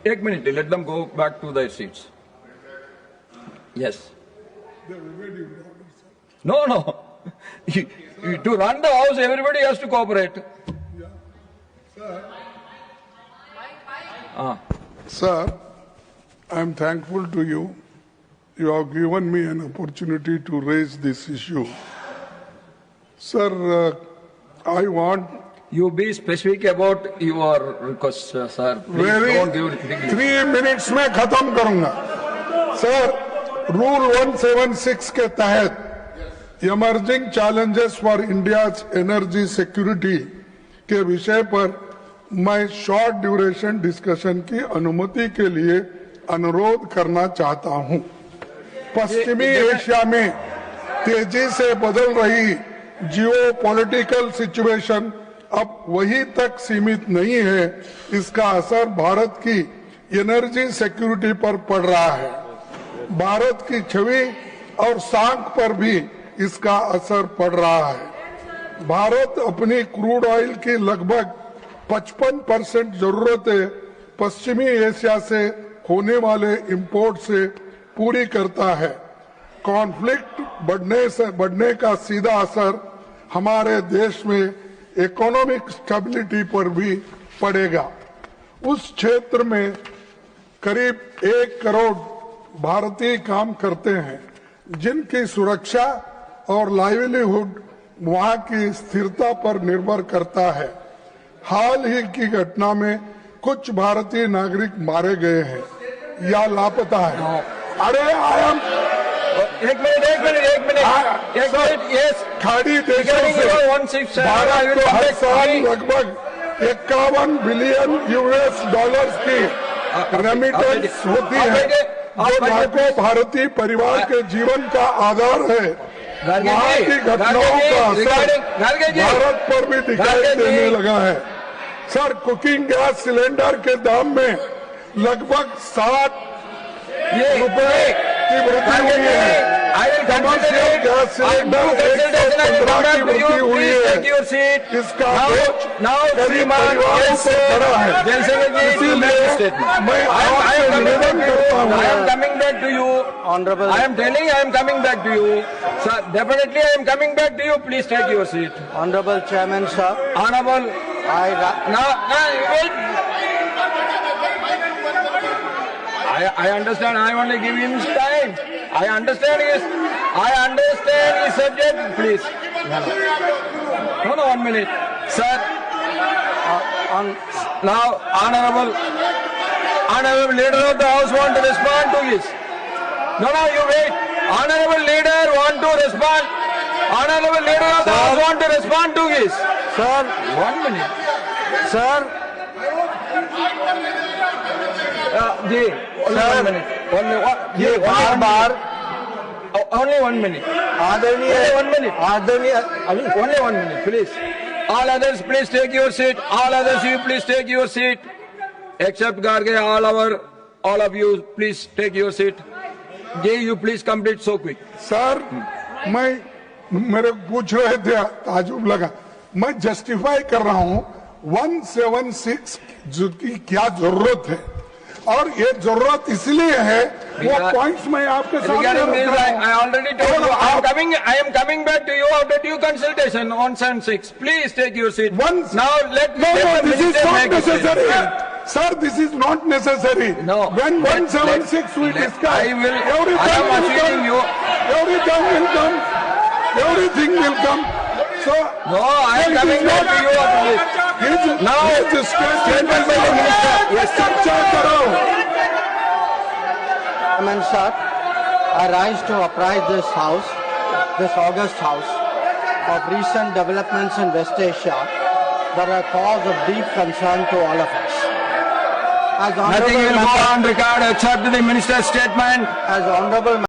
एक minute, let them go back to their seats. Yes. No, no. To run the house, everybody has to cooperate. Sir, I am thankful to you. You have given me an opportunity to raise this issue. Sir, I want You be specific about your request, sir. Please don't give it big. 3 minutes में खत्म करूंगा. Sir, rule 176 के तहत emerging challenges for India's energy security के विषय पर मैं short duration discussion की अनुमति के लिए अनुरोध करना चाहता हूं. पश्चिमी एशिया में तेजी से बदल रही जियो पॉलिटिकल सिचुएशन अब वही तक सीमित नहीं है. इसका असर भारत की एनर्जी सिक्योरिटी पर पड़ रहा है. भारत की छवि और साख पर भी इसका असर पड़ रहा है. भारत अपनी क्रूड ऑयल की लगभग 55% जरूरतें पश्चिमी एशिया से होने वाले इंपोर्ट से पूरी करता है. कॉन्फ्लिक्ट बढ़ने का सीधा असर हमारे देश में इकोनॉमिक स्टेबिलिटी पर भी पड़ेगा. उस क्षेत्र में करीब 1 करोड़ भारतीय काम करते हैं, जिनकी सुरक्षा और लाइवलीहुड वहां की स्थिरता पर निर्भर करता है. हाल ही की घटना में कुछ भारतीय नागरिक मारे गए हैं या लापता है. अरे आयम एक मिनट, यस. खाड़ी देशों से भारत को हर साल लगभग 51 बिलियन US डॉलर्स की रेमिटेंस होती है, जो लाखों भारतीय परिवार के जीवन का आधार है. वहाँ की घटनाओं का असर भारत पर भी दिखाई देने लगा है. सर, कुकिंग गैस सिलेंडर के दाम में लगभग 60 रुपए की वृद्धि हुई है. कमर्शियल गैस सिलेंडर 115 की वृद्धि हुई है. इसका बोझ गरीब परिवारों पर पड़ा है. इसीलिए मैं आपसे निवेदन करता हूँ. I am coming back to you. Honorable. I am telling I am coming back to you. Sir, definitely I am coming back to you. Please take your seat. Honorable Chairman, sir. Honorable. No, wait. I understand. I only give him his time. I understand his subject. Please. No, 1 minute. Sir. Now, honorable leader of the house want to respond to this. No, you wait. Honorable leader want to respond. Honorable leader of the house want to respond to this. Sir. 1 minute. Sir. Ji, only 1 minute. ये बार Only 1 minute. आदरणीय Only 1 minute. आदरणीय Only 1 minute, please. All others, please take your seat. All others, you please take your seat. Except Garge, all of you, please take your seat. Jay, you please complete so quick. Sir, मैं मेरे पूछ रहे थे, ताजुब लगा. मैं justify कर रहा हूँ 176 की क्या जरूरत है, और ये जरूरत इसलिए है, वो पॉइंट्स मैं आपके सामने रख रहा हूं. I already told you. I am coming back to you after due consultation on 176. Please take your seat. Now let me. No, this is not necessary. Sir, this is not necessary. No. When 176 we discuss, I am assuring you. Everything will come. So No, I am coming back to you after this. Now, statement by the minister. Yes, चर्चा करो. Chairman, sir, I rise to apprise this August House, of recent developments in West Asia that are cause of deep concern to all of us. Nothing will go on record except the minister's statement. As honorable